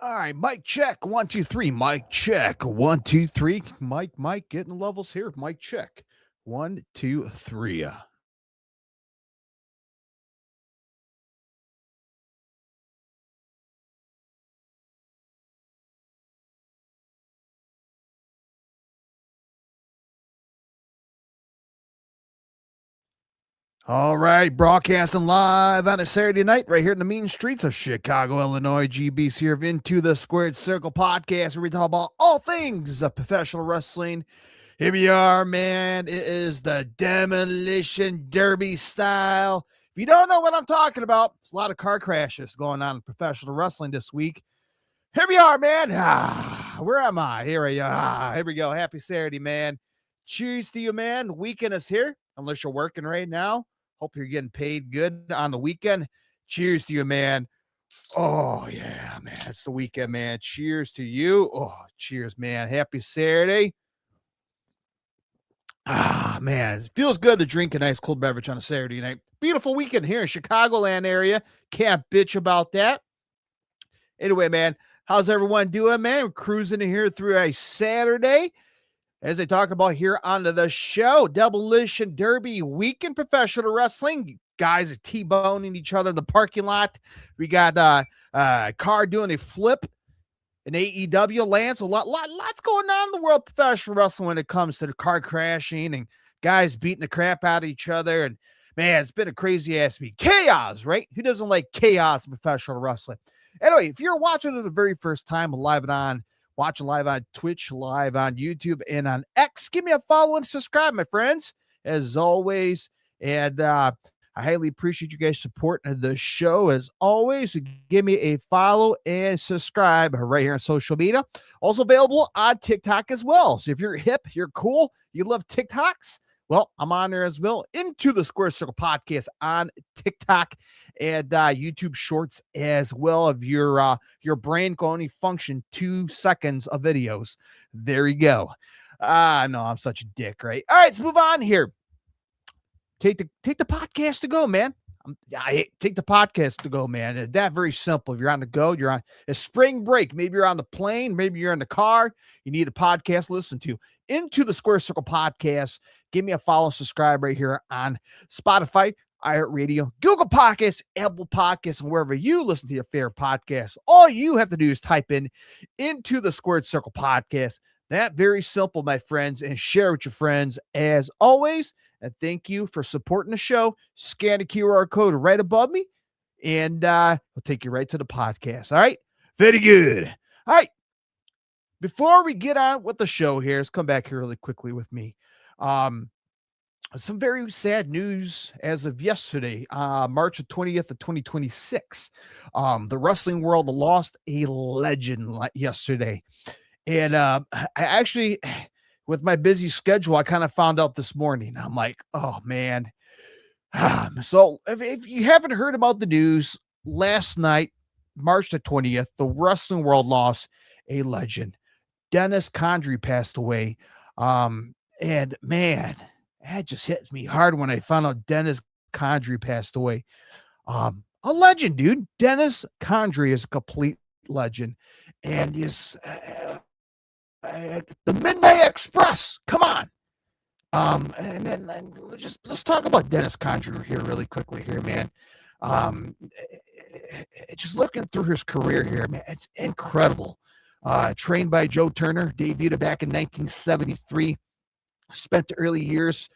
All right, mic check. 1, 2, 3. Mic check. 1, 2, 3. Mike, getting levels here. Mic check. 1, 2, 3. All right, broadcasting live on a Saturday night right here in the mean streets of Chicago, Illinois. GB's here of Into the Squared Circle podcast, where we talk about all things of professional wrestling. Here we are, man. It is the Demolition Derby style. If you don't know what I'm talking about, there's a lot of car crashes going on in professional wrestling this week. Here we are, man. Where am I? Here we go. Happy Saturday, man. Cheers to you, man. Weekend is here, unless you're working right now. Hope you're getting paid good on the weekend. Cheers to you, man. Oh, yeah, man. It's the weekend, man. Cheers to you. Oh, cheers, man. Happy Saturday. Man, it feels good to drink a nice cold beverage on a Saturday night. Beautiful weekend here in Chicagoland area. Can't bitch about that. Anyway, man, how's everyone doing, man? We're cruising in here through a Saturday. As they talk about here on the show, Demolition Derby week in professional wrestling. Guys are T-boning each other in the parking lot. We got car doing a flip in AEW land. So lots going on in the world of professional wrestling when it comes to the car crashing and guys beating the crap out of each other. And man, it's been a crazy ass week. Chaos, right? Who doesn't like chaos in professional wrestling? Anyway, if you're watching it the very first time, watching live on Twitch, live on YouTube, and on X, give me a follow and subscribe, my friends, as always. And I highly appreciate you guys supporting the show, as always. Give me a follow and subscribe right here on social media. Also available on TikTok as well. So if you're hip, you're cool, you love TikToks, well, I'm on there as well. Into the Square Circle podcast on TikTok and YouTube Shorts as well. Of your brain can only function 2 seconds of videos. There you go. No, I'm such a dick, right? All right, let's move on here. Take the podcast to go, man. Take the podcast to go, man. It's that very simple. If you're on the go, you're on a spring break. Maybe you're on the plane. Maybe you're in the car. You need a podcast to listen to. Into the Square Circle podcast. Give me a follow, subscribe right here on Spotify, iHeartRadio, Google Podcasts, Apple Podcasts, and wherever you listen to your favorite podcasts. All you have to do is type in Into the Squared Circle podcast. That very simple, my friends, and share with your friends as always. And thank you for supporting the show. Scan the QR code right above me, and we'll take you right to the podcast. All right? Very good. All right. Before we get on with the show here, let's come back here really quickly with me. Some very sad news as of yesterday, March 20th of 2026. The wrestling world lost a legend yesterday. And I actually, with my busy schedule, I kind of found out this morning. I'm like, oh, man. So if you haven't heard about the news, last night, March the 20th, the wrestling world lost a legend. Dennis Condrey passed away. And man, that just hit me hard when I found out Dennis Condrey passed away. A legend, dude. Dennis Condrey is a complete legend. And is the Midnight Express. Come on. And then let's talk about Dennis Condrey here really quickly here, man. Just looking through his career here, man, it's incredible. Trained by Joe Turner, debuted back in 1973. Spent the early years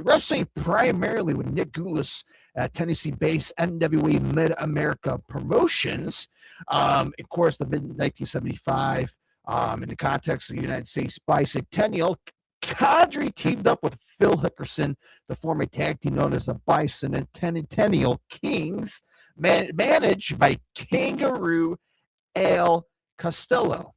wrestling primarily with Nick Goulas at Tennessee-based NWA Mid-America Promotions. Of course, the mid-1975, in the context of the United States Bicentennial, Condrey teamed up with Phil Hickerson to form a tag team known as the Bicentennial Kings, managed by Kangaroo Al Costello.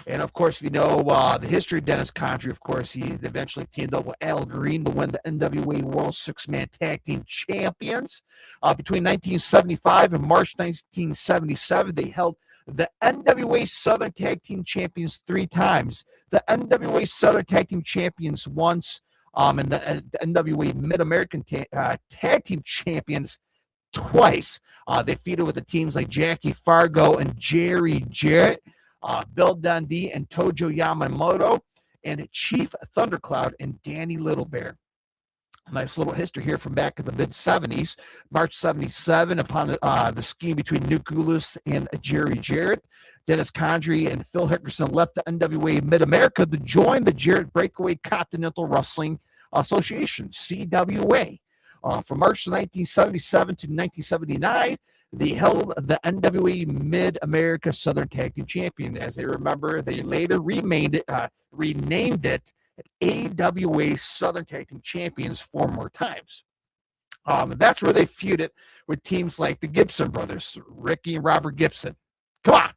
And of course, if you know the history of Dennis Condrey, of course, he eventually teamed up with Al Green to win the NWA World Six-Man Tag Team Champions. Between 1975 and March 1977, they held the NWA Southern Tag Team Champions 3 times, the NWA Southern Tag Team Champions once, and the NWA Mid-American Tag Team Champions twice. They feuded with the teams like Jackie Fargo and Jerry Jarrett, Bill Dundee and Tojo Yamamoto, and Chief Thundercloud and Danny Little Bear. Nice little history here from back in the mid-'70s. March 77, upon the scheme between Nucleus and Jerry Jarrett, Dennis Condrey and Phil Hickerson left the NWA Mid-America to join the Jarrett Breakaway Continental Wrestling Association, CWA. From March 1977 to 1979, they held the NWA Mid-America Southern Tag Team Champion. As they remember, they later renamed it AWA Southern Tag Team Champions 4 more times. That's where they feuded with teams like the Gibson brothers, Ricky and Robert Gibson. Come on,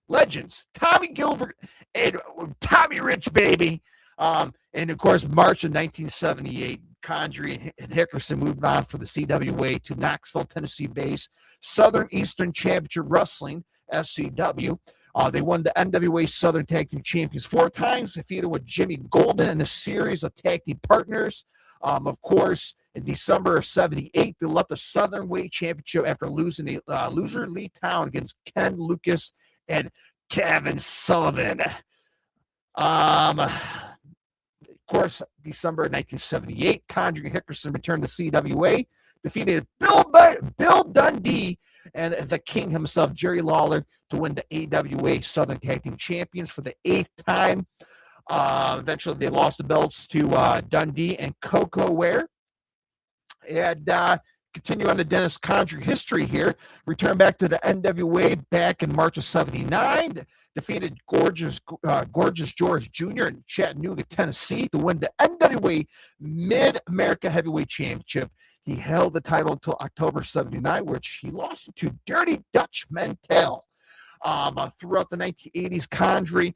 legends, Tommy Gilbert and Tommy Rich, baby. And of course, March of 1978, Condrey and Hickerson moved on for the CWA to Knoxville, Tennessee-based Southern Eastern Championship Wrestling, SCW. They won the NWA Southern Tag Team Champions 4 times, defeated with Jimmy Golden and a series of tag team partners. Of course, in December of 78, they left the Southern Weight Championship after losing a loser Lee Town against Ken Lucas and Kevin Sullivan. Of course, December 1978, Condrey and Hickerson returned to CWA, defeated Bill Dundee and the King himself, Jerry Lawler, to win the AWA Southern Tag Team Champions for the 8th time. Eventually, they lost the belts to Dundee and Coco Ware. And continue on the Dennis Condrey history here. Returned back to the NWA back in March of 79. Defeated Gorgeous George Jr. in Chattanooga, Tennessee to win the NWA Mid-America Heavyweight Championship. He held the title until October 79, which he lost to Dirty Dutch Mantel. Throughout the 1980s, Condrey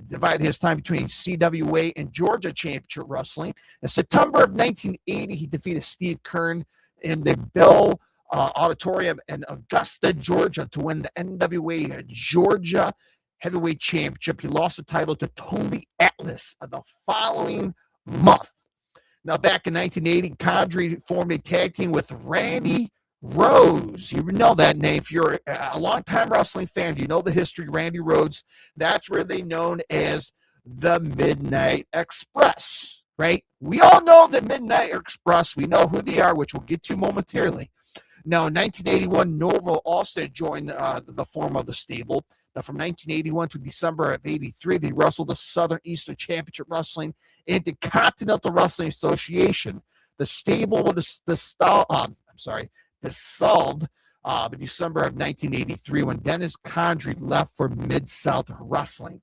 divided his time between CWA and Georgia Championship Wrestling. In September of 1980, he defeated Steve Kern in the Bell Auditorium in Augusta, Georgia, to win the NWA Georgia Heavyweight Championship. He lost the title to Tony Atlas the following month. Now, back in 1980, Condrey formed a tag team with Randy Rhodes. You know that name. If you're a longtime wrestling fan, you know the history. Randy Rhodes. That's where they're known as the Midnight Express, right? We all know the Midnight Express. We know who they are, which we'll get to momentarily. Now, in 1981, Norval Austin joined the form of the stable. Now, from 1981 to December of 83, they wrestled the Southern Eastern Championship Wrestling and the Continental Wrestling Association. The stable was dissolved in December of 1983 when Dennis Condrey left for Mid-South Wrestling.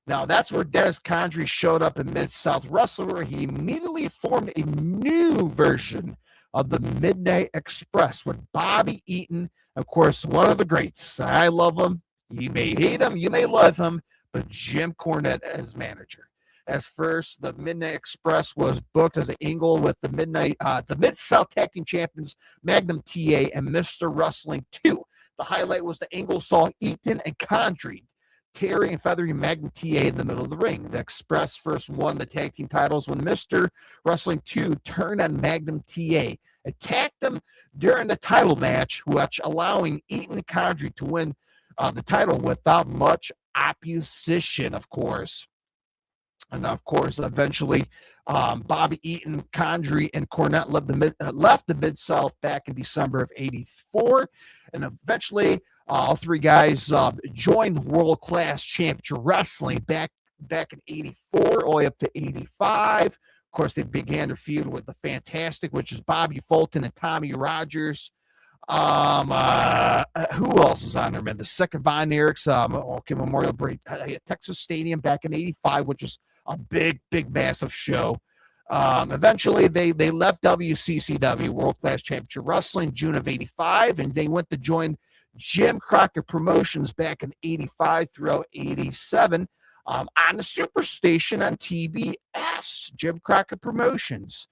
Now, that's where Dennis Condrey showed up in Mid-South Wrestling, where he immediately formed a new version of the Midnight Express with Bobby Eaton, of course, one of the greats. I love him. You may hate him, you may love him, but Jim Cornette as manager. As first, the Midnight Express was booked as an angle with the Mid-South Tag Team Champions, Magnum TA, and Mr. Wrestling 2. The highlight was the angle saw Eaton and Condrey tearing and feathering Magnum TA in the middle of the ring. The Express first won the tag team titles when Mr. Wrestling 2 turned on Magnum TA, attacked them during the title match, which allowing Eaton and Condrey to win the title without much opposition, of course. And of course, eventually, Bobby Eaton, Condrey, and Cornette left the Mid-South back in December of 84. And eventually, all three guys joined World Class Championship Wrestling back in 84, all the way up to 85. Of course, they began their feud with the Fantastic, which is Bobby Fulton and Tommy Rogers. Who else is on there, man? The second Von Erichs, Memorial Break, Texas Stadium back in 85, which is a big, massive show. Eventually, they left WCCW, World Class Championship Wrestling, June of 85, and they went to join Jim Crockett Promotions back in 85 throughout 87 on the Superstation on TBS, Jim Crockett Promotions.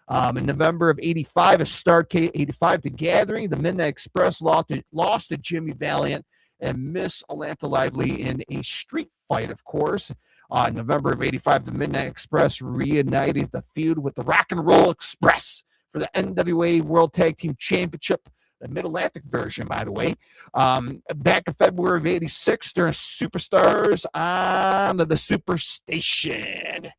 In November of 85, a Starrcade 85, The Gathering, the Midnight Express lost to Jimmy Valiant and Miss Atlanta Lively in a street fight, of course. November of 85, the Midnight Express reunited the feud with the Rock and Roll Express for the NWA World Tag Team Championship, the Mid-Atlantic version, by the way. Back in February of 86, during Superstars on the Superstation.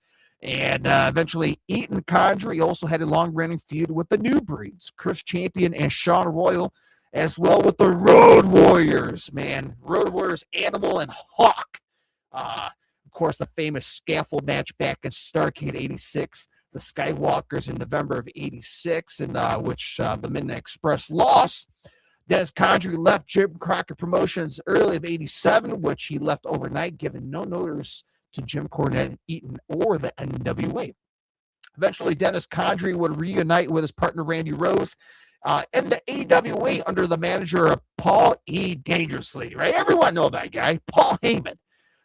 And eventually, Eaton Condrey also had a long-running feud with the New Breeds, Chris Champion and Sean Royal, as well with the Road Warriors, man. Road Warriors, Animal, and Hawk. Of course, the famous scaffold match back in Starrcade 86, the Skywalkers in November of 86, in which the Midnight Express lost. Dennis Condrey left Jim Crockett Promotions early of 87, which he left overnight, giving no notice to Jim Cornette, Eaton, or the NWA. Eventually, Dennis Condrey would reunite with his partner Randy Rose in the AWA under the manager of Paul E. Dangerously, right? Everyone know that guy, Paul Heyman.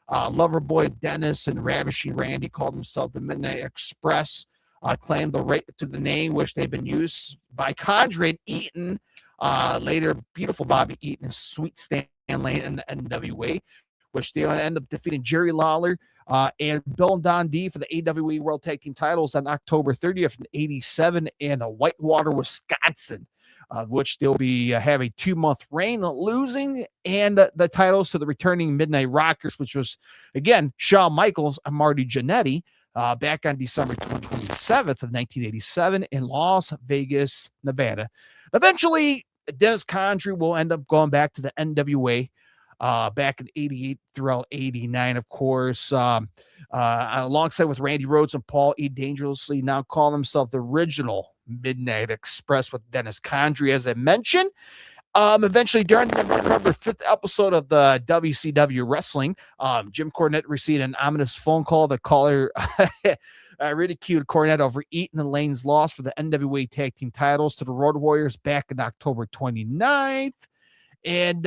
Loverboy Dennis and Ravishing Randy called himself the Midnight Express, claimed the right to the name, which they've been used by Condrey and Eaton. Later, beautiful Bobby Eaton and Sweet Stan Lane in the NWA, which they end up defeating Jerry Lawler and Bill and Don D for the AWA World Tag Team titles on October 30th, 87 in Whitewater, Wisconsin, which they'll be having a 2-month reign, losing and the titles to the returning Midnight Rockers, which was, again, Shawn Michaels and Marty Jannetty, back on December 27th of 1987 in Las Vegas, Nevada. Eventually, Dennis Condrey will end up going back to the NWA back in 88 throughout 89, of course, alongside with Randy Rhodes and Paul E. Dangerously, now call himself the original Midnight Express with Dennis Condrey, as I mentioned. Eventually, during the November 5th episode of the WCW Wrestling, Jim Cornette received an ominous phone call. The caller ridiculed Cornette over Eaton and Lane's loss for the NWA Tag Team titles to the Road Warriors back in October 29th. And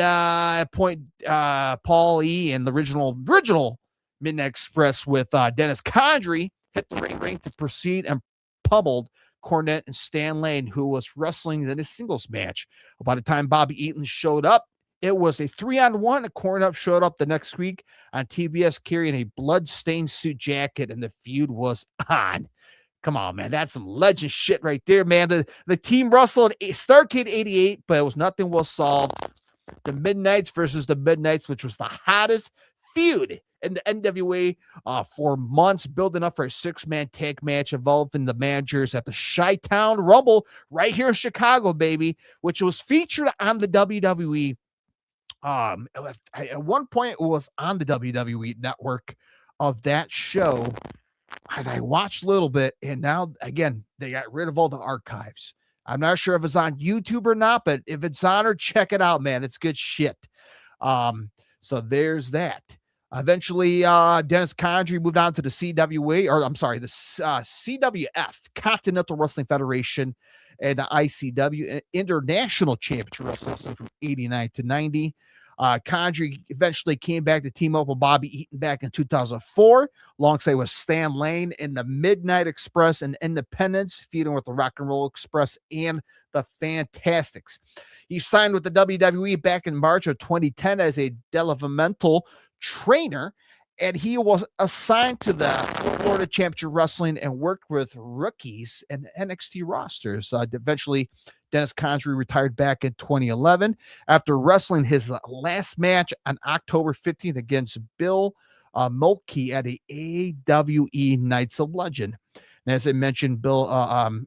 Paul E. and the original Midnight Express with Dennis Condrey hit the ring to proceed and pummeled Cornette and Stan Lane, who was wrestling in a singles match. By the time Bobby Eaton showed up, it was a 3-on-1. Cornette showed up the next week on TBS carrying a blood-stained suit jacket, and the feud was on. Come on, man. That's some legend shit right there, man. The team wrestled Starrcade 88, but nothing was solved. The Midnights versus the Midnights, which was the hottest feud in the NWA for months, building up for a 6-man tag match involving the managers at the Chi-Town Rumble right here in Chicago, baby, which was featured on the WWE. At one point, it was on the WWE network of that show, and I watched a little bit, and now, again, they got rid of all the archives. I'm not sure if it's on YouTube or not, but if it's on her, check it out, man. It's good shit. So there's that. Eventually, Dennis Condrey moved on to the CWA, or I'm sorry, the CWF, Continental Wrestling Federation, and the ICW, International Championship Wrestling from 89 to 90. Condrey eventually came back to team up with Bobby Eaton back in 2004, alongside with Stan Lane in the Midnight Express and Independence, feuding with the Rock and Roll Express and the Fantastics. He signed with the WWE back in March of 2010 as a developmental trainer, and he was assigned to the Florida Championship Wrestling and worked with rookies and NXT rosters. Eventually, Dennis Condrey retired back in 2011 after wrestling his last match on October 15th against Bill Mulkey at the AWE Nights of Legend. And as I mentioned, Dennis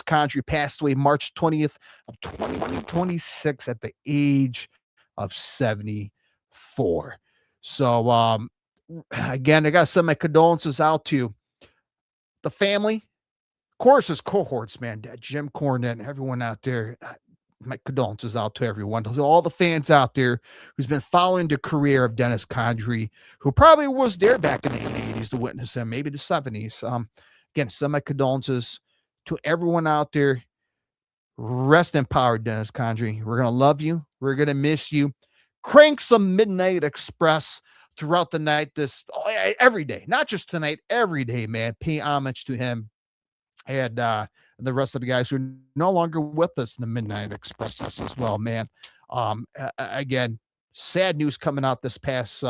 Condrey passed away March 20th of 2026 at the age of 74. So, again, I got to send my condolences out to the family, of course, his cohorts, man, Jim Cornette and everyone out there. My condolences out to everyone, to all the fans out there who's been following the career of Dennis Condrey, who probably was there back in the 80s to witness him, maybe the 70s. Again, send my condolences to everyone out there. Rest in power, Dennis Condrey. We're going to love you. We're going to miss you. Crank some Midnight Express throughout the night, every day, not just tonight, every day, man. Pay homage to him and the rest of the guys who are no longer with us in the Midnight Express as well, man. Again, sad news coming out this past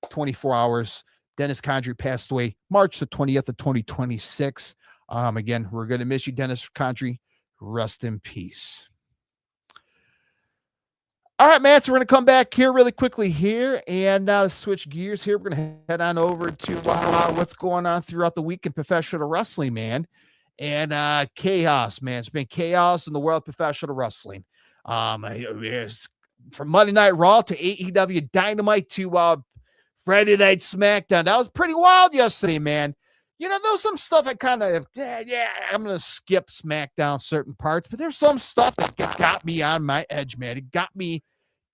24 hours. Dennis Condrey passed away March the 20th of 2026. Again, we're going to miss you, Dennis Condrey. Rest in peace. All right, man. So we're going to come back here really quickly here and switch gears here. We're going to head on over to what's going on throughout the week in professional wrestling, man. And chaos, man. It's been chaos in the world of professional wrestling. From Monday Night Raw to AEW Dynamite to Friday Night SmackDown. That was pretty wild yesterday, man. You know, there was some stuff I kind of, I'm going to skip SmackDown certain parts, but there's some stuff that got me on my edge, man. It got me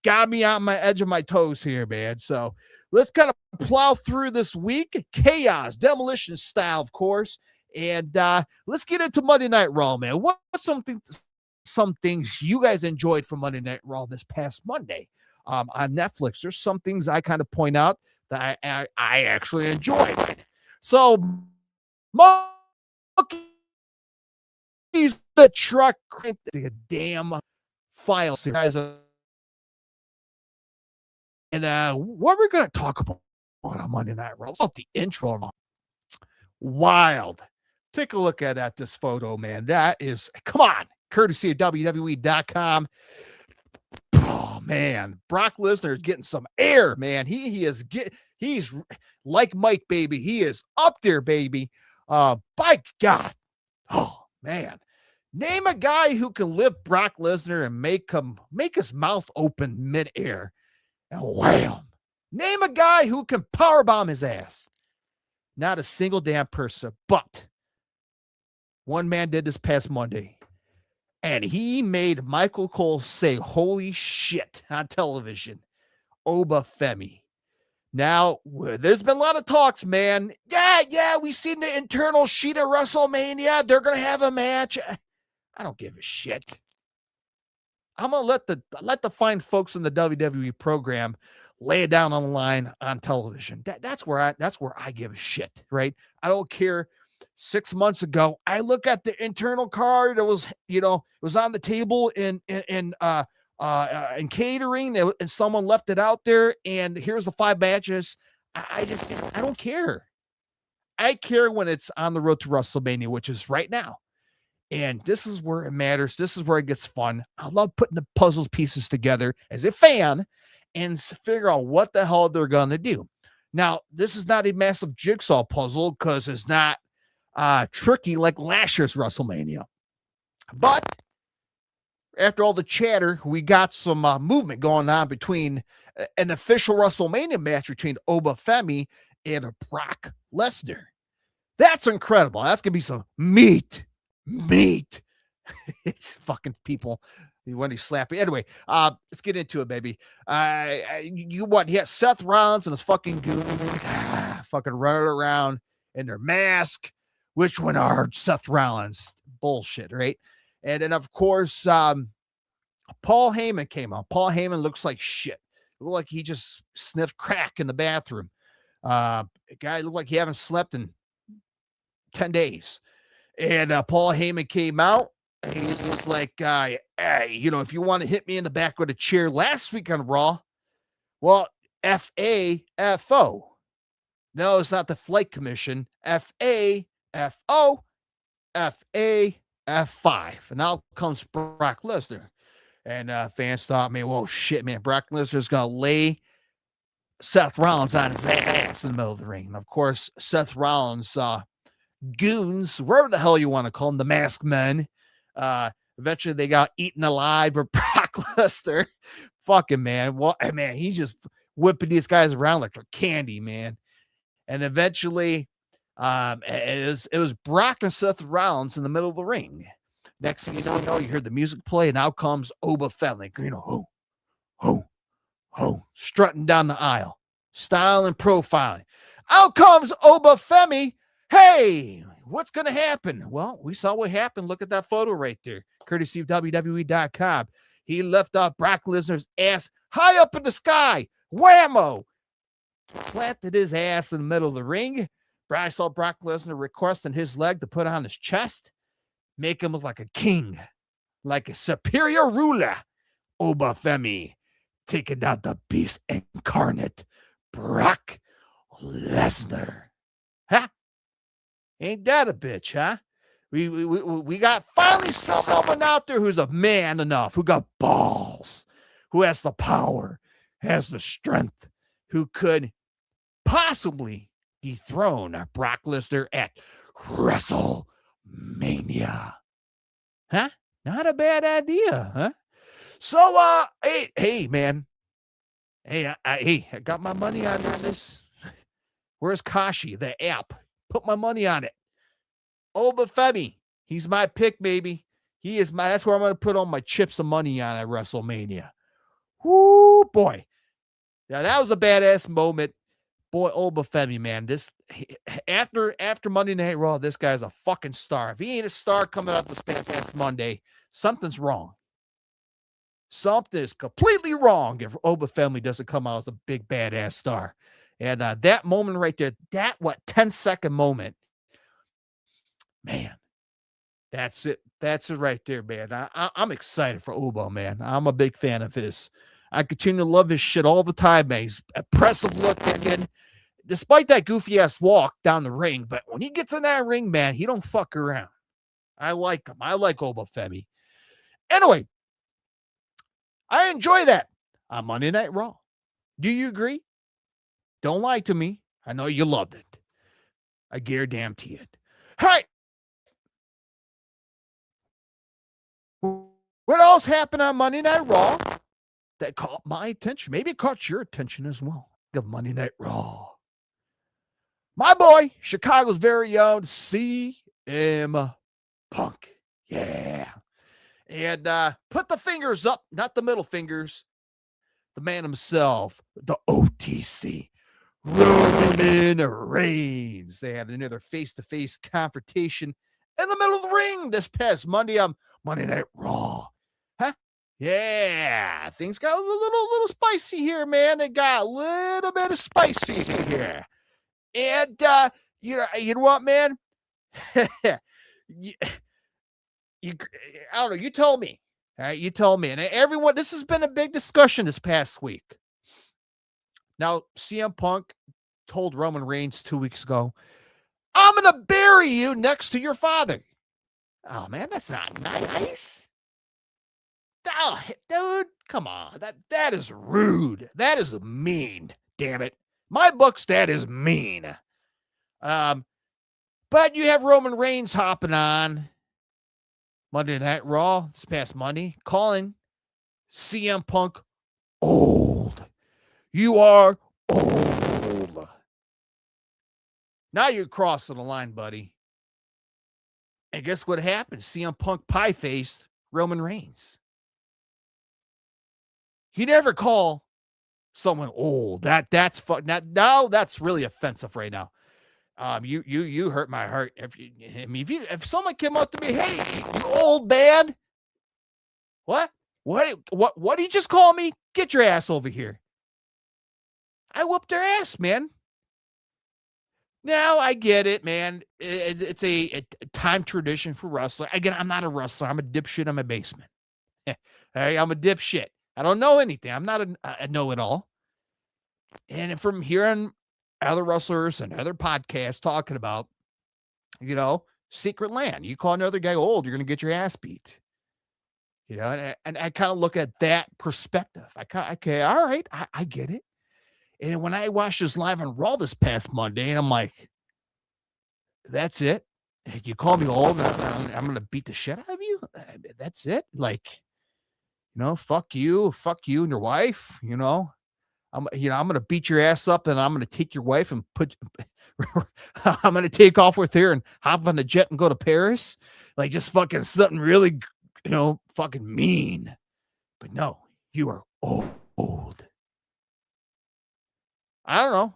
on my edge of my toes here, man. So let's kind of plow through this week. Chaos, Demolition style, of course. And let's get into Monday Night Raw, man. What's some things you guys enjoyed from Monday Night Raw this past Monday on Netflix? There's some things I kind of point out that I actually enjoyed. So, he's the truck, the damn files here, guys. And what we're going to talk about on Monday Night Raw, about the intro. Wild. Take a look at this photo, man. That is, come on, courtesy of WWE.com. Oh, man. Brock Lesnar is getting some air, man. He's like Mike, baby. He is up there, baby. By God. Oh, man. Name a guy who can lift Brock Lesnar and make his mouth open midair and wham. Name a guy who can powerbomb his ass. Not a single damn person, but one man did this past Monday. And he made Michael Cole say, holy shit, on television. Oba Femi. Now, there's been a lot of talks, man. Yeah, we seen the internal sheet of WrestleMania. They're going to have a match. I don't give a shit. I'm going to let the fine folks in the WWE program lay it down on the line on television. That's where I give a shit, right? I don't care. 6 months ago, I look at the internal card. It was, it was on the table in catering, and someone left it out there. And here's the 5 matches. I don't care. I care when it's on the road to WrestleMania, which is right now. And this is where it matters. This is where it gets fun. I love putting the puzzle pieces together as a fan and figure out what the hell they're going to do. Now, this is not a massive jigsaw puzzle because it's not tricky like last year's WrestleMania. But after all the chatter, we got some movement going on between an official WrestleMania match between Oba Femi and Brock Lesnar. That's incredible. That's going to be some meat. It's fucking people when he's slapping. Anyway, let's get into it, baby. Seth Rollins and his fucking goons fucking running around in their mask. Which one are Seth Rollins? Bullshit, right? And then, of course, Paul Heyman came out. Paul Heyman looks like shit. It looked like he just sniffed crack in the bathroom. A guy looked like he haven't slept in 10 days. And Paul Heyman came out. And he's just like, hey, if you want to hit me in the back with a chair last week on Raw, well, FAFO. No, it's not the Flight Commission. FAFO, FAF5. And now comes Brock Lesnar. And fans thought, man, well, shit, man, Brock Lesnar's going to lay Seth Rollins on his ass in the middle of the ring. And of course, Seth Rollins, goons, wherever the hell you want to call them, the masked men, eventually they got eaten alive by Brock Lesnar. Fucking man. Well, man, he's just whipping these guys around like they're candy, man. And eventually, it was Brock and Seth Rollins in the middle of the ring. Next thing you know, you hear the music play, and out comes Oba Femi. Strutting down the aisle, style and profiling. Out comes Oba Femi. Hey, what's going to happen? Well, we saw what happened. Look at that photo right there, courtesy of WWE.com. He left off Brock Lesnar's ass high up in the sky. Whammo! Planted his ass in the middle of the ring. I saw Brock Lesnar requesting his leg to put on his chest, make him look like a king, like a superior ruler. Oba Femi taking down the beast incarnate, Brock Lesnar. Huh? Ain't that a bitch, huh? We got finally someone out there who's a man enough, who got balls, who has the power, has the strength, who could possibly dethrone Brock Lesnar at WrestleMania. Huh? Not a bad idea, huh? So, hey, man. Hey, I got my money on this. Where's Kashi, the app? Put my money on it. Obafemi, he's my pick, baby. He is my. That's where I'm going to put all my chips of money on at WrestleMania. Whoo, boy. Now, that was a badass moment. Boy, Obafemi, man. After Monday Night Raw, this guy's a fucking star. If he ain't a star coming out this past Monday, something's wrong. Something is completely wrong if Obafemi doesn't come out as a big badass star. And that moment right there, that 10-second moment, man, that's it. That's it right there, man. I'm excited for Obo, man. I'm a big fan of his. I continue to love his shit all the time, man. He's impressive looking, despite that goofy ass walk down the ring. But when he gets in that ring, man, he don't fuck around. I like him. I like Obafemi. Anyway, I enjoy that on Monday Night Raw. Do you agree? Don't lie to me. I know you loved it. I guarantee it. All right. What else happened on Monday Night Raw that caught my attention? Maybe it caught your attention as well. Of Monday Night Raw. My boy, Chicago's very own CM Punk. Yeah. And put the fingers up, not the middle fingers. The man himself, the OTC, Roman Reigns. They had another face-to-face confrontation in the middle of the ring this past Monday on Monday Night Raw. Huh? Yeah, things got a little spicy here, man. They got a little bit of spicy here. And, you know what, man? I don't know. You told me. All right, you told me. And everyone, this has been a big discussion this past week. Now, CM Punk told Roman Reigns 2 weeks ago, I'm going to bury you next to your father. Oh, man, that's not nice. Oh, dude, come on. That is rude. That is mean. Damn it. My books, that is mean. But you have Roman Reigns hopping on Monday Night Raw this past Monday, calling CM Punk old. You are old. Now you're crossing the line, buddy. And guess what happened? CM Punk pie-faced Roman Reigns. He never call someone old. That's now that's really offensive right now. You hurt my heart. If someone came up to me, hey, you old man, what did you just call me? Get your ass over here. I whooped their ass, man. Now I get it, man. It's a time tradition for wrestling. Again, I'm not a wrestler. I'm a dipshit in my basement. Hey, I'm a dipshit. I don't know anything. I'm not a know-it-all. And from hearing other wrestlers and other podcasts talking about, secret land. You call another guy old, you're going to get your ass beat. And I kind of look at that perspective. Okay, all right, I get it. And when I watched this live on Raw this past Monday, I'm like, that's it? You call me old, and I'm going to beat the shit out of you? That's it? Like, fuck you and your wife, I'm going to beat your ass up, and I'm going to take your wife and I'm going to take off with her and hop on the jet and go to Paris. Like, just fucking something really, fucking mean. But no, you are old. I don't know.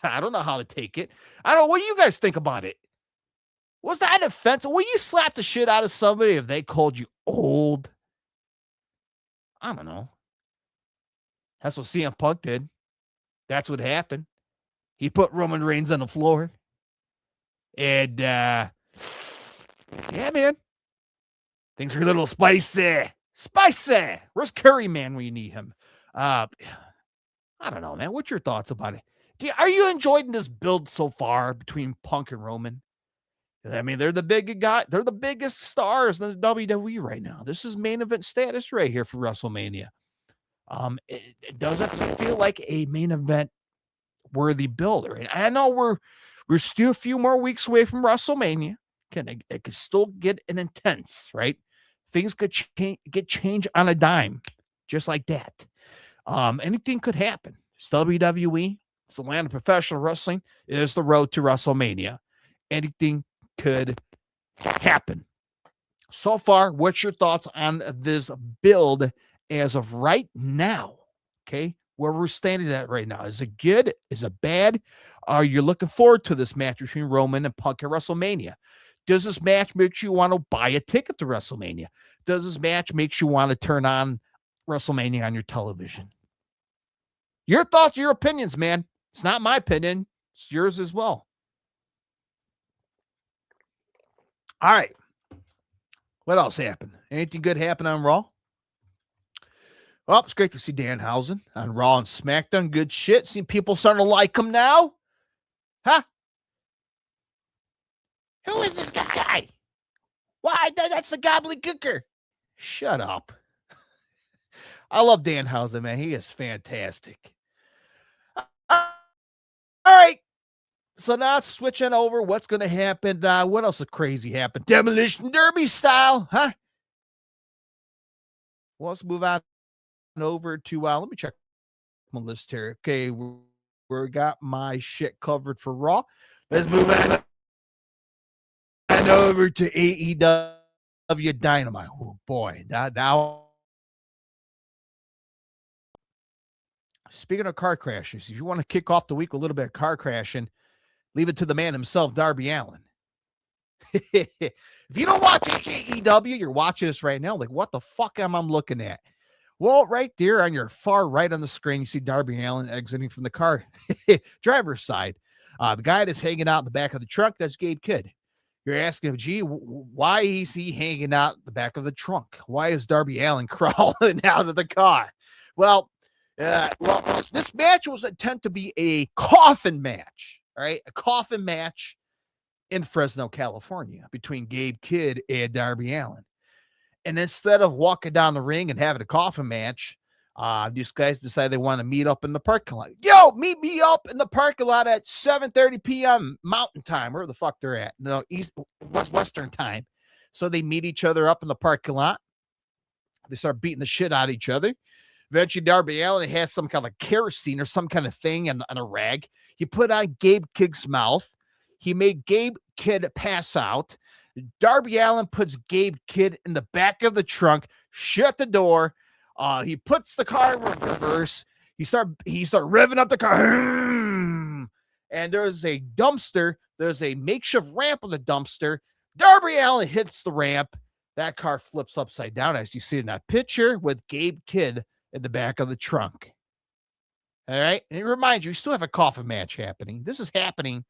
I don't know how to take it. I don't know. What do you guys think about it? Was that offensive? Will you slap the shit out of somebody if they called you old? I don't know. That's what CM Punk did. That's what happened. He put Roman Reigns on the floor. And, yeah, man. Things are a little spicy. Spicy. Where's Curry, man, when you need him? I don't know, man. What's your thoughts about it? Are you enjoying this build so far between Punk and Roman? I mean, they're the big guy. They're the biggest stars in the WWE right now. This is main event status right here for WrestleMania. It doesn't feel like a main event worthy builder. And I know we're still a few more weeks away from WrestleMania. It could still get an intense, right? Things could get changed on a dime, just like that. Anything could happen. It's WWE. It's the land of professional wrestling. It is the road to WrestleMania. Anything could happen. So far, what's your thoughts on this build as of right now? Okay, where we're standing at right now. Is it good? Is it bad? Are you looking forward to this match between Roman and Punk at WrestleMania? Does this match make you want to buy a ticket to WrestleMania? Does this match make you want to turn on WrestleMania on your television? Your thoughts, your opinions, man. It's not my opinion. It's yours as well. All right. What else happened? Anything good happen on Raw? Well, it's great to see Danhausen on Raw and SmackDown. Good shit. Seeing people starting to like him now. Huh? Who is this guy? Why? That's the gobbledygooker. Shut up. I love Danhausen, man. He is fantastic. All right. So now switching over, what's going to happen? What else is crazy happened? Demolition Derby style, huh? Well, let's move on over to, let me check my list here. Okay, we got my shit covered for Raw. Let's move on over to AEW Dynamite. Oh, boy. Now, speaking of car crashes, if you want to kick off the week with a little bit of car crashing, leave it to the man himself, Darby Allin. If you don't watch AEW, you're watching this right now. Like, what the fuck am I looking at? Well, right there on your far right on the screen, you see Darby Allin exiting from the car driver's side. The guy that's hanging out in the back of the truck, that's Gabe Kidd. You're asking, gee, why is he hanging out the back of the trunk? Why is Darby Allin crawling out of the car? Well, this match was intended to be a coffin match, all right? A coffin match in Fresno, California, between Gabe Kidd and Darby Allin. And instead of walking down the ring and having a coffin match, these guys decide they want to meet up in the parking lot. Yo, meet me up in the parking lot at 7:30 p.m. Mountain Time, where the fuck they're at. No, Western Time. So they meet each other up in the parking lot. They start beating the shit out of each other. Eventually, Darby Allin has some kind of kerosene or some kind of thing on a rag. He put on Gabe Kidd's mouth. He made Gabe Kidd pass out. Darby Allin puts Gabe Kidd in the back of the trunk, shut the door. He puts the car in reverse. He start revving up the car. And there's a dumpster. There's a makeshift ramp on the dumpster. Darby Allin hits the ramp. That car flips upside down, as you see in that picture, with Gabe Kidd in the back of the trunk. All right. And it reminds you, still have a coffin match happening. This is happening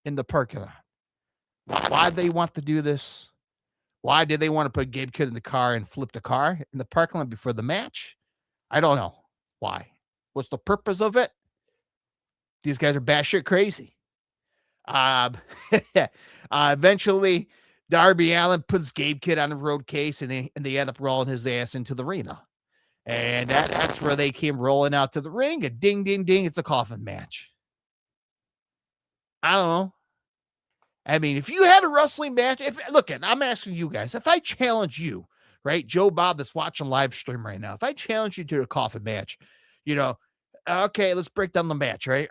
in the parking lot. Why they want to do this? Why did they want to put Gabe Kidd in the car and flip the car in the parking lot before the match? I don't know why. What's the purpose of it? These guys are batshit crazy. Eventually, Darby Allin puts Gabe Kidd on the road case, and they end up rolling his ass into the arena. And that's where they came rolling out to the ring. And ding, ding, ding, it's a coffin match. I don't know. I mean, if you had a wrestling match, I'm asking you guys, if I challenge you, right, Joe Bob that's watching live stream right now, if I challenge you to a coffin match, okay, let's break down the match, right?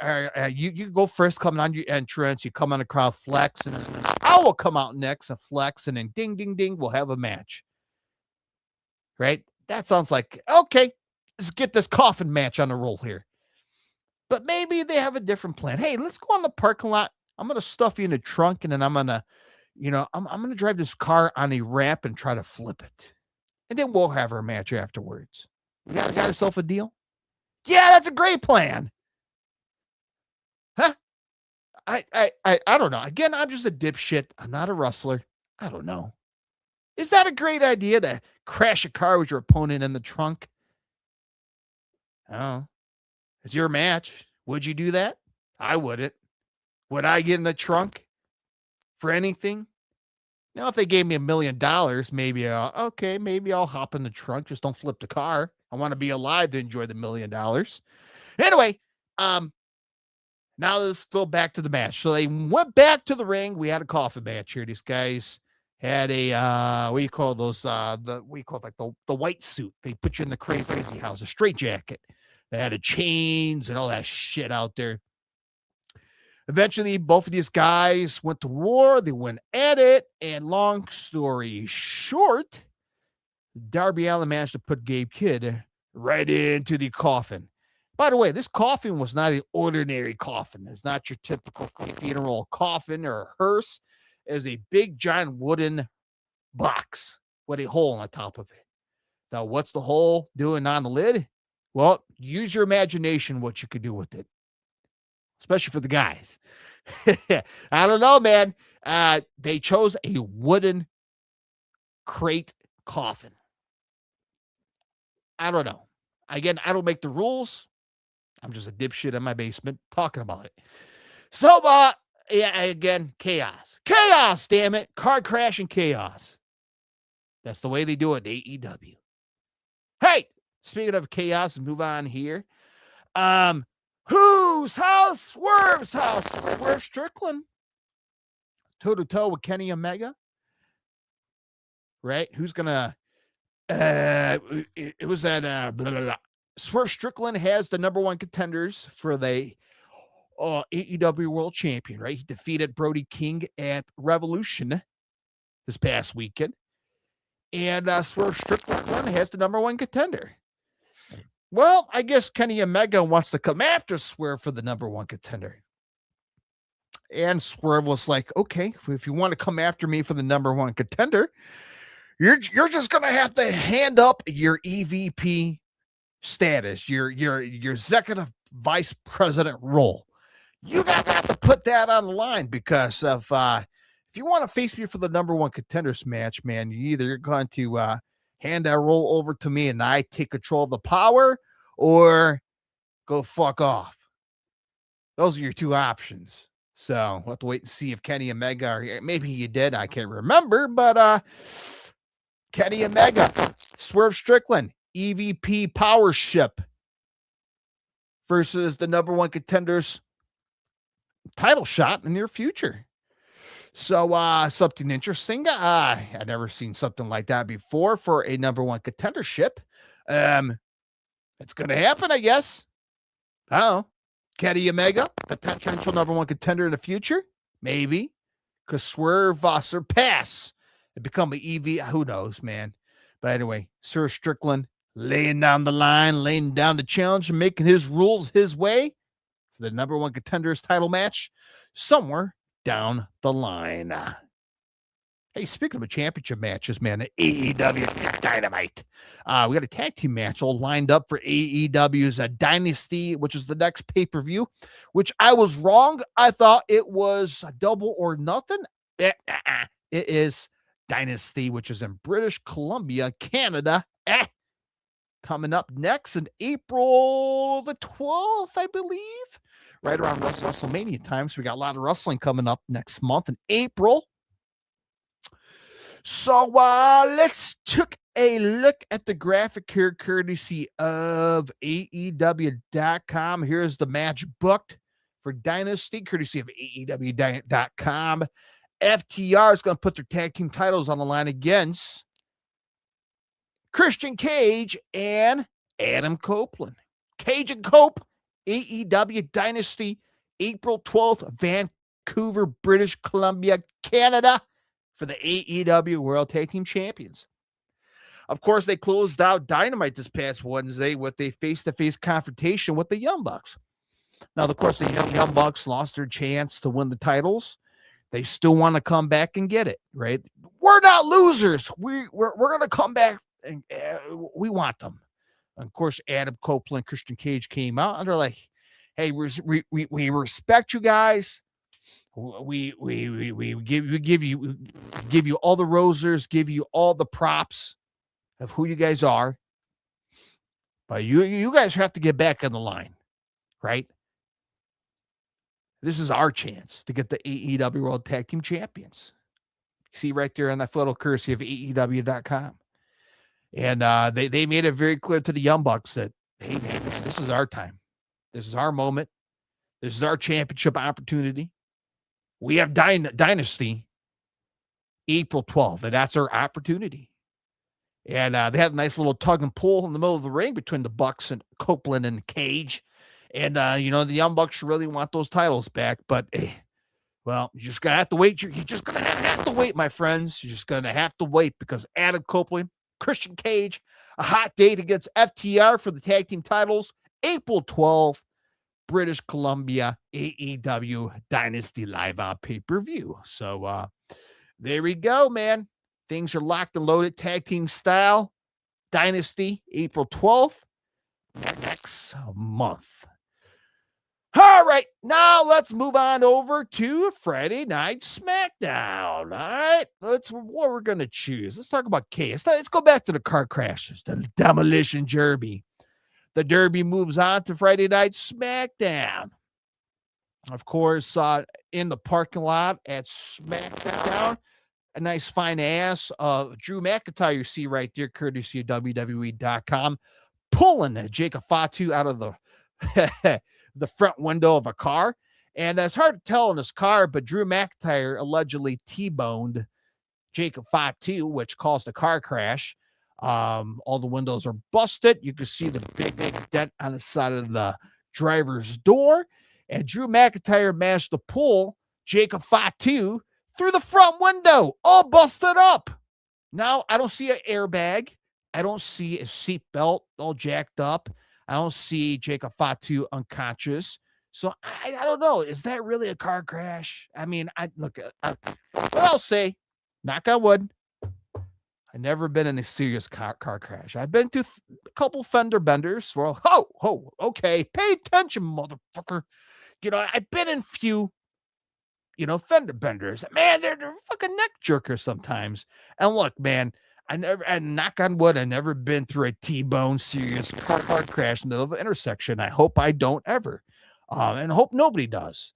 You go first, coming on your entrance, you come on the crowd, flex, and then I will come out next and flex, and then ding, ding, ding, we'll have a match, right? That sounds like, okay, let's get this coffin match on the roll here. But maybe they have a different plan. Hey, let's go on the parking lot. I'm going to stuff you in the trunk, and then I'm going to, I'm going to drive this car on a ramp and try to flip it. And then we'll have our match afterwards. We got ourselves a deal? Yeah, that's a great plan. Huh? I don't know. Again, I'm just a dipshit. I'm not a wrestler. I don't know. Is that a great idea to crash a car with your opponent in the trunk? Oh, it's your match. Would you do that? I wouldn't. Would I get in the trunk for anything? Now, if they gave me $1 million, maybe maybe I'll hop in the trunk. Just don't flip the car. I want to be alive to enjoy the $1 million. Anyway, now let's go back to the match. So they went back to the ring. We had a coffin match here. These guys had a what do you call those? Like the white suit. They put you in the crazy house, a straight jacket. They had the chains and all that shit out there. Eventually, both of these guys went to war. They went at it. And long story short, Darby Allin managed to put Gabe Kidd right into the coffin. By the way, this coffin was not an ordinary coffin. It's not your typical funeral coffin or a hearse. It was a big, giant wooden box with a hole on the top of it. Now, what's the hole doing on the lid? Well, use your imagination what you could do with it, especially for the guys. I don't know, man. They chose a wooden crate coffin. I don't know. Again, I don't make the rules. I'm just a dipshit in my basement talking about it. So, yeah, again, chaos. Chaos, damn it. Car crash and chaos. That's the way they do it in AEW. Hey, speaking of chaos, move on here. Whose house? Swerve's house. Swerve Strickland. Toe-to-toe with Kenny Omega. Right? Who's going to... it was at... Swerve Strickland has the number one contenders for the AEW World Champion, right? He defeated Brody King at Revolution this past weekend. And Swerve Strickland has the number one contender. Well, I guess Kenny Omega wants to come after Swerve for the number one contender. And Swerve was like, okay, if you want to come after me for the number one contender, you're just going to have to hand up your EVP status, your executive vice president role. You got to put that on the line because of if you want to face me for the number one contenders match, man, you're going to hand that role over to me and I take control of the power, or go fuck off. Those are your two options. So we'll have to wait and see if Kenny Omega, or maybe you did, I can't remember, but Kenny Omega, Swerve Strickland, EVP power ship versus the number one contenders title shot in the near future. So something interesting. I've never seen something like that before for a number one contendership. It's going to happen, I guess. Oh, Kenny Omega, potential number one contender in the future? Maybe. Because Swerve surpass and become an EV. Who knows, man? But anyway, Swerve Strickland laying down the line, laying down the challenge, and making his rules his way for the number one contenders title match somewhere down the line. Hey, speaking of championship matches, man, the AEW Dynamite. We got a tag team match all lined up for AEW's Dynasty, which is the next pay-per-view, which I was wrong. I thought it was Double or Nothing. It is Dynasty, which is in British Columbia, Canada. Coming up next in April the 12th, I believe. Right around WrestleMania time. So we got a lot of wrestling coming up next month in April. So let's take a look at the graphic here, courtesy of AEW.com. Here's the match booked for Dynasty, courtesy of AEW.com. FTR is going to put their tag team titles on the line against Christian Cage and Adam Copeland. Cage and Cope, AEW Dynasty, April 12th, Vancouver, British Columbia, Canada, for the AEW World Tag Team Champions. Of course, they closed out Dynamite this past Wednesday with a face-to-face confrontation with the Young Bucks. Now, of course, the Young Bucks lost their chance to win the titles. They still want to come back and get it, right? We're not losers. We're going to come back, and we want them. And of course, Adam Copeland, Christian Cage came out, and they're like, hey, we respect you guys. We give you all the rosers, give you all the props of who you guys are, but you guys have to get back on the line, right? This is our chance to get the AEW World Tag Team Champions. See right there on that photo, courtesy of AEW.com. And they made it very clear to the Young Bucks that, hey, man, this is our time. This is our moment. This is our championship opportunity. We have Dynasty April 12th, and that's our opportunity. And they had a nice little tug and pull in the middle of the ring between the Bucks and Copeland and Cage. And, the Young Bucks really want those titles back. But, well, you're just going to have to wait. You're just going to have to wait, my friends. You're just going to have to wait because Adam Copeland, Christian Cage, a hot date against FTR for the tag team titles, April 12th, British Columbia, AEW Dynasty Live on pay-per-view. So there we go, man. Things are locked and loaded, tag team style. Dynasty, April 12th, next month. All right, now let's move on over to Friday Night SmackDown. All right, what we're going to choose. Let's talk about chaos. Let's go back to the car crashes, the Demolition Derby. The Derby moves on to Friday Night SmackDown. Of course, in the parking lot at SmackDown, a nice fine ass of Drew McIntyre you see right there, courtesy of WWE.com, pulling Jacob Fatu out of the the front window of a car. And it's hard to tell in this car, but Drew McIntyre allegedly T-boned Jacob Fatu, which caused a car crash. All the windows are busted. You can see the big dent on the side of the driver's door. And Drew McIntyre managed to pull Jacob Fatu through the front window, all busted up. Now, I don't see an airbag. I don't see a seatbelt all jacked up. I don't see Jacob Fatu unconscious. So I don't know. Is that really a car crash? I mean, what I'll say, knock on wood, I've never been in a serious car crash. I've been to a couple fender benders. Well, okay, pay attention, motherfucker. I've been in few, fender benders. Man, they're fucking neck jerkers sometimes. And look, man, and knock on wood, I've never been through a T-bone serious car crash in the middle of an intersection. I hope I don't ever. And I hope nobody does.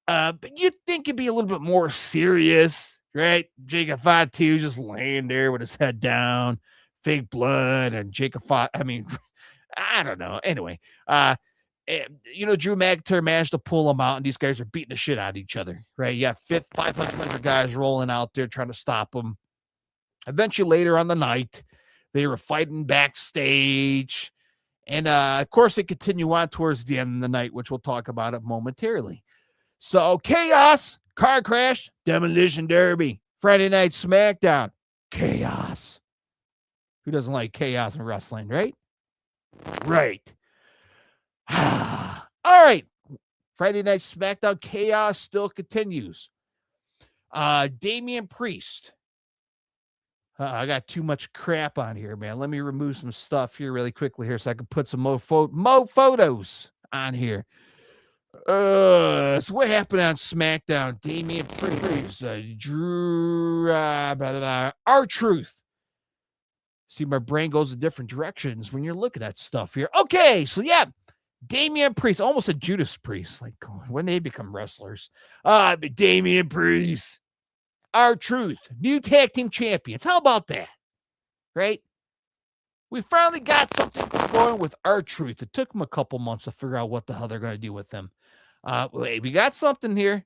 But you'd think it'd be a little bit more serious, right? Jacob Fatu just laying there with his head down, fake blood, and Jacob Fatu, I don't know. Anyway, Drew McIntyre managed to pull him out, and these guys are beating the shit out of each other, right? You got 500 guys rolling out there trying to stop them. Eventually, later on the night, they were fighting backstage. And, of course, they continue on towards the end of the night, which we'll talk about it momentarily. So, chaos, car crash, Demolition Derby, Friday Night SmackDown, chaos. Who doesn't like chaos in wrestling, right? Right. All right. Friday Night SmackDown, chaos still continues. Damian Priest. I got too much crap on here, man. Let me remove some stuff here really quickly here so I can put some more photos on here. So what happened on SmackDown? Damian Priest, Drew, R-Truth. See, my brain goes in different directions when you're looking at stuff here. Okay, so yeah, Damian Priest, almost a Judas Priest. Like, when they become wrestlers. Damian Priest. R-Truth, new tag team champions. How about that? Right? We finally got something going with R-Truth. It took them a couple months to figure out what the hell they're going to do with them. We got something here.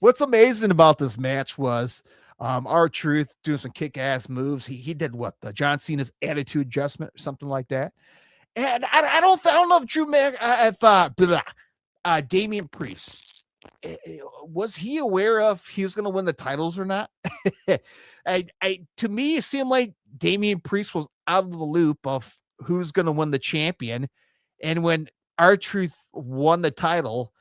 What's amazing about this match was R-Truth doing some kick-ass moves. He did what? The John Cena's attitude adjustment or something like that. And I don't know if Damian Priest, was he aware of he was going to win the titles or not? To me, it seemed like Damian Priest was out of the loop of who's going to win the champion. And when R-Truth won the title,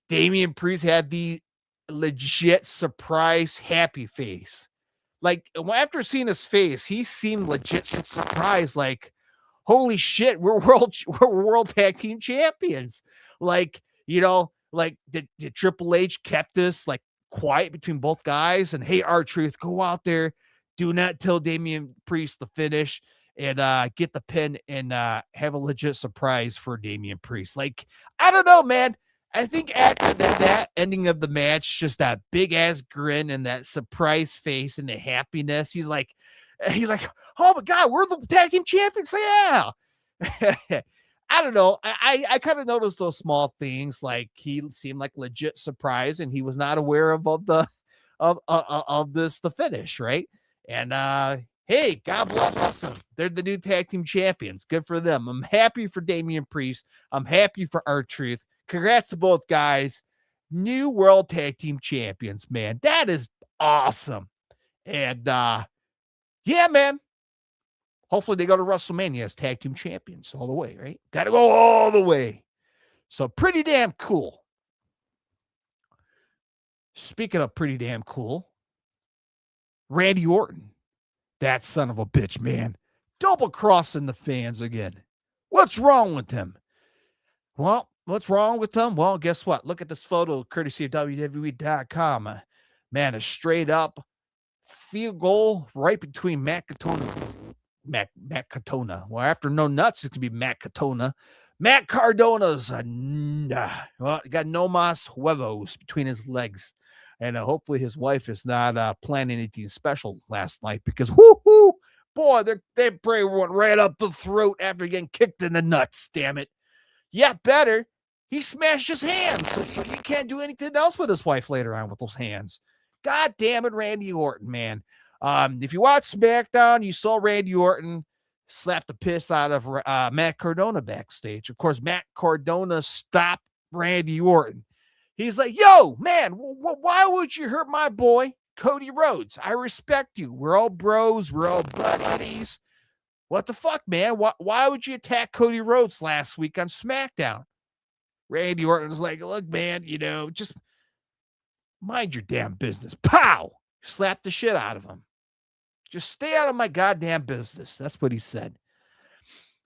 Damian Priest had the legit surprise happy face. Like, after seeing his face, he seemed legit surprised. Like, holy shit, we're world tag team champions. Like, like the Triple H kept this like quiet between both guys, and hey, R-Truth, go out there, do not tell Damian Priest the finish, and get the pin and have a legit surprise for Damian Priest. Like, I don't know, man. I think after that ending of the match, just that big ass grin and that surprise face and the happiness, he's like, oh my God, we're the tag team champions. Yeah. I don't know. I kind of noticed those small things. Like he seemed like legit surprised, and he was not aware of the of the finish, right? And hey, God bless them. They're the new tag team champions. Good for them. I'm happy for Damian Priest. I'm happy for R-Truth. Congrats to both guys. New world tag team champions, man. That is awesome. And yeah, man. Hopefully they go to WrestleMania as tag team champions all the way, right? Got to go all the way. So pretty damn cool. Speaking of pretty damn cool, Randy Orton, that son of a bitch, man, double crossing the fans again. What's wrong with him? Well, what's wrong with him? Well, guess what? Look at this photo, courtesy of WWE.com. Man, a straight up field goal right between Matt Katona. Well, after no nuts, it could be Matt Katona. Matt Cardona's well, got no mas huevos between his legs. And hopefully his wife is not planning anything special last night because whoo, boy, they probably went right up the throat after getting kicked in the nuts. Damn it. Yeah, better. He smashed his hands, so he can't do anything else with his wife later on with those hands. God damn it, Randy Orton, man. If you watch SmackDown, you saw Randy Orton slap the piss out of Matt Cardona backstage. Of course, Matt Cardona stopped Randy Orton. He's like, yo, man, why would you hurt my boy, Cody Rhodes? I respect you. We're all bros. We're all buddies. What the fuck, man? Why would you attack Cody Rhodes last week on SmackDown? Randy Orton was like, look, man, just mind your damn business. Pow! Slap the shit out of him. Just stay out of my goddamn business. That's what he said.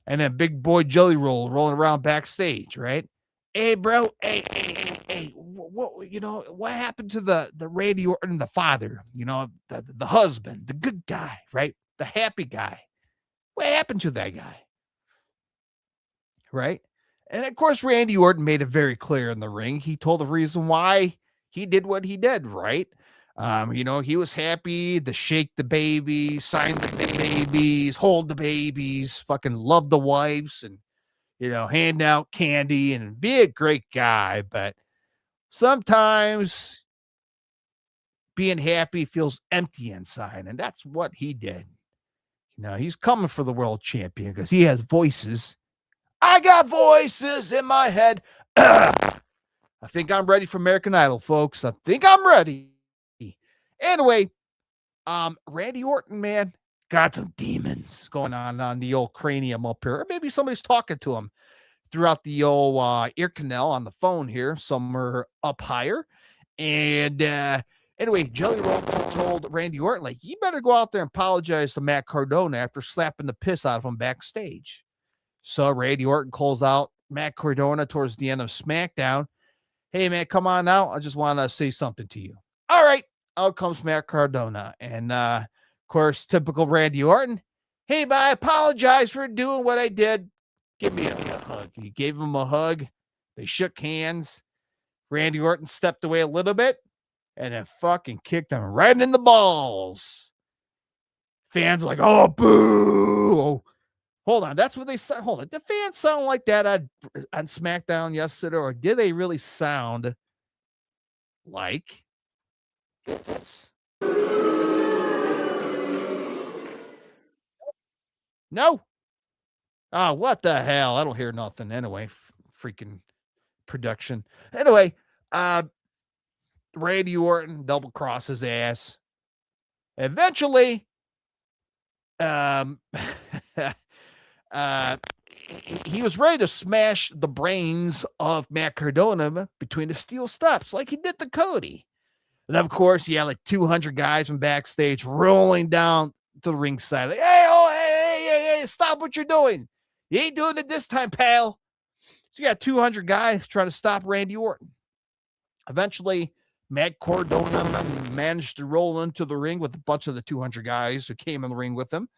And then big boy Jelly Roll rolling around backstage, right? Hey, bro. Hey. What happened to the Randy Orton, the father? The husband, the good guy, right? The happy guy. What happened to that guy? Right? And of course, Randy Orton made it very clear in the ring. He told the reason why he did what he did, right? He was happy to shake the baby, sign the babies, hold the babies, fucking love the wives, and, hand out candy and be a great guy. But sometimes being happy feels empty inside. And that's what he did. He's coming for the world champion because he has voices. I got voices in my head. I think I'm ready for American Idol, folks. I think I'm ready. Anyway, Randy Orton, man, got some demons going on the old cranium up here. Or maybe somebody's talking to him throughout the old ear canal on the phone here, somewhere up higher. And anyway, Jelly Roll told Randy Orton, like, you better go out there and apologize to Matt Cardona after slapping the piss out of him backstage. So Randy Orton calls out Matt Cardona towards the end of SmackDown. Hey, man, come on out. I just want to say something to you. All right. Out comes Matt Cardona. And, of course, typical Randy Orton. Hey, man, I apologize for doing what I did. Give me a hug. He gave him a hug. They shook hands. Randy Orton stepped away a little bit and then fucking kicked him right in the balls. Fans like, oh, boo. Oh, hold on. That's what they said. Hold on. Did fans sound like that on SmackDown yesterday, or did they really sound like this? No. Oh, what the hell? I don't hear nothing anyway. Freaking production. Anyway, Randy Orton double cross his ass. Eventually, he was ready to smash the brains of Matt Cardona between the steel steps like he did to Cody. And of course, he had like 200 guys from backstage rolling down to the ringside. Like, hey, stop what you're doing. You ain't doing it this time, pal. So you got 200 guys trying to stop Randy Orton. Eventually, Matt Cardona managed to roll into the ring with a bunch of the 200 guys who came in the ring with him.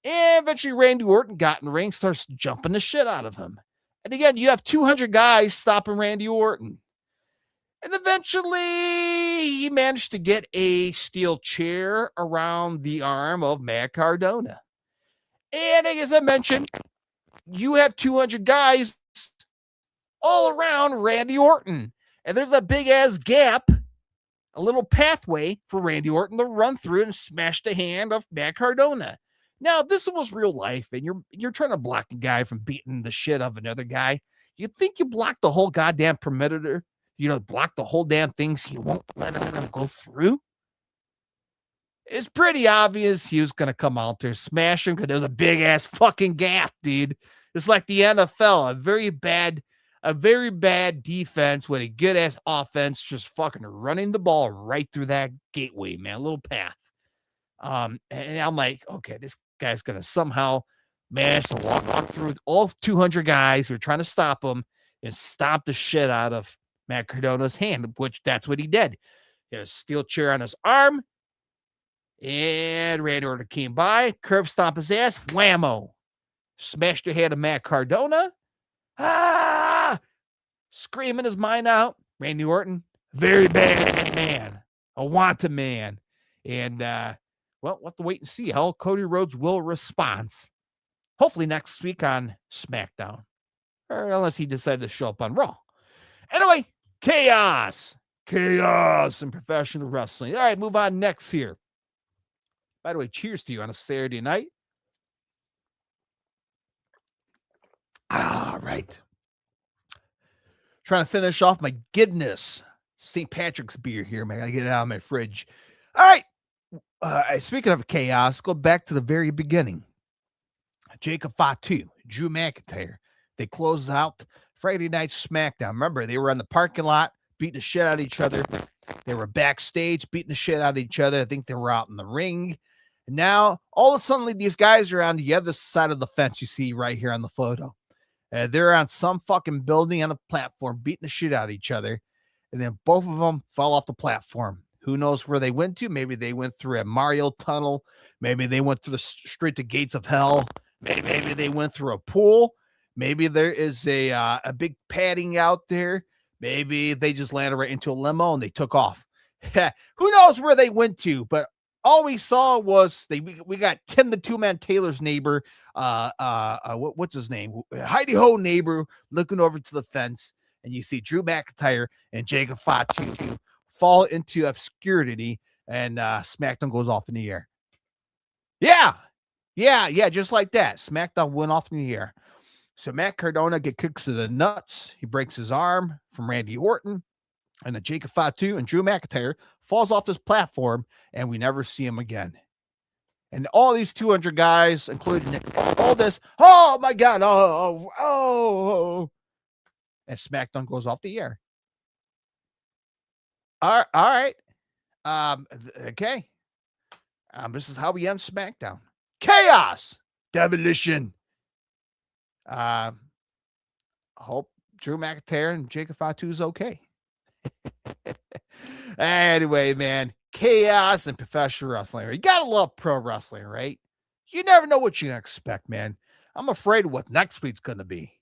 And eventually, Randy Orton got in the ring, starts jumping the shit out of him. And again, you have 200 guys stopping Randy Orton. And eventually, he managed to get a steel chair around the arm of Matt Cardona. And as I mentioned, you have 200 guys all around Randy Orton. And there's a big-ass gap, a little pathway for Randy Orton to run through and smash the hand of Matt Cardona. Now, this was real life, and you're trying to block a guy from beating the shit out of another guy. You think you block the whole goddamn perimeter? Block the whole damn thing so you won't let him go through? It's pretty obvious he was going to come out there, smash him, because there's a big-ass fucking gap, dude. It's like the NFL, a very bad defense with a good-ass offense, just fucking running the ball right through that gateway, man, a little path. And I'm like, okay, this guy's going to somehow manage to walk through all 200 guys who are trying to stop him and stomp the shit out of Matt Cardona's hand, which that's what he did. He had a steel chair on his arm, and Randy Orton came by, curve stomp his ass, whammo. Smashed the head of Matt Cardona. Screaming his mind out. Randy Orton, very bad man, a wanted man. And, we'll have to wait and see how Cody Rhodes will respond. Hopefully next week on SmackDown. Or unless he decided to show up on Raw. Anyway, chaos in professional wrestling. All right, move on next here. By the way, cheers to you on a Saturday night. All right. Trying to finish off my Guinness St. Patrick's beer here, man. I gotta get it out of my fridge. All right. Speaking of chaos, go back to the very beginning. Jacob Fatu, Drew McIntyre. They closed out Friday Night SmackDown. Remember, they were in the parking lot, beating the shit out of each other. They were backstage, beating the shit out of each other. I think they were out in the ring. And now, all of a sudden, these guys are on the other side of the fence you see right here on the photo. They're on some fucking building on a platform, beating the shit out of each other. And then both of them fell off the platform. Who knows where they went to? Maybe they went through a Mario tunnel. Maybe they went through the straight to gates of hell. Maybe they went through a pool. Maybe there is a big padding out there. Maybe they just landed right into a limo and they took off. Who knows where they went to? But all we saw was we got Tim the Two-Man Taylor's neighbor. What's his name? Heidi Ho neighbor looking over to the fence, and you see Drew McIntyre and Jacob Fatu fall into obscurity, and SmackDown goes off in the air. Yeah, just like that. SmackDown went off in the air. So Matt Cardona get kicks to the nuts. He breaks his arm from Randy Orton. And then Jacob Fatu and Drew McIntyre falls off this platform, and we never see him again. And all these 200 guys, including all this, oh my God, oh. And SmackDown goes off the air. All right. Okay. This is how we end SmackDown. Chaos. Demolition. Hope Drew McIntyre and Jacob Fatu is okay. Anyway, man, chaos and professional wrestling. You gotta love pro wrestling, right? You never know what you're gonna expect, man. I'm afraid of what next week's gonna be.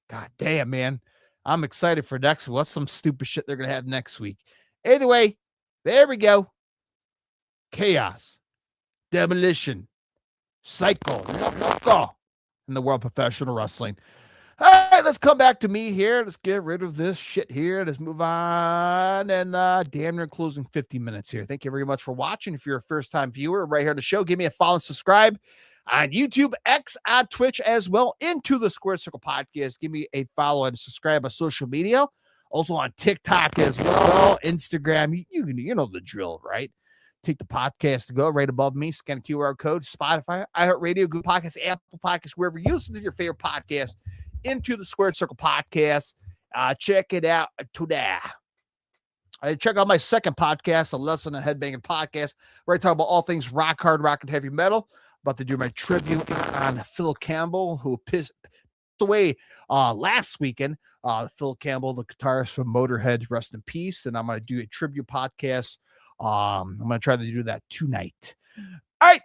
God damn, man. I'm excited for next week. What's some stupid shit they're gonna have next week? Anyway, there we go. Chaos, demolition, psycho, in the world of professional wrestling. All right, let's come back to me here. Let's get rid of this shit here. Let's move on. And damn near closing 50 minutes here. Thank you very much for watching. If you're a first-time viewer right here on the show, give me a follow and subscribe on YouTube, X, on Twitch as well, into the Squared Circle Podcast. Give me a follow and subscribe on social media. Also on TikTok as well, Instagram. You know the drill, right? Take the podcast to go right above me. Scan the QR code, Spotify, iHeartRadio, Google Podcasts, Apple Podcasts, wherever you listen to your favorite podcast, into the Squared Circle Podcast. Check it out today. Check out my second podcast, the Lesson of Headbanging Podcast, where I talk about all things rock hard, rock and heavy metal. About to do my tribute on Phil Campbell, who passed away last weekend. Phil Campbell, the guitarist from Motorhead, rest in peace. And I'm going to do a tribute podcast. I'm going to try to do that tonight. All right.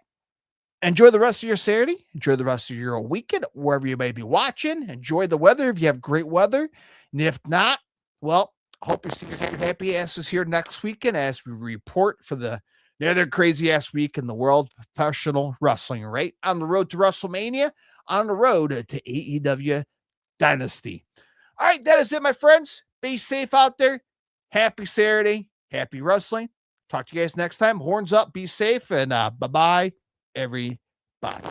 Enjoy the rest of your Saturday. Enjoy the rest of your weekend, wherever you may be watching. Enjoy the weather if you have great weather. And if not, well, hope you see your happy asses here next weekend as we report for the another crazy ass week in the world of professional wrestling, right? On the road to WrestleMania, on the road to AEW Dynasty. All right, that is it, my friends. Be safe out there. Happy Saturday. Happy wrestling. Talk to you guys next time. Horns up. Be safe. And bye-bye, everybody.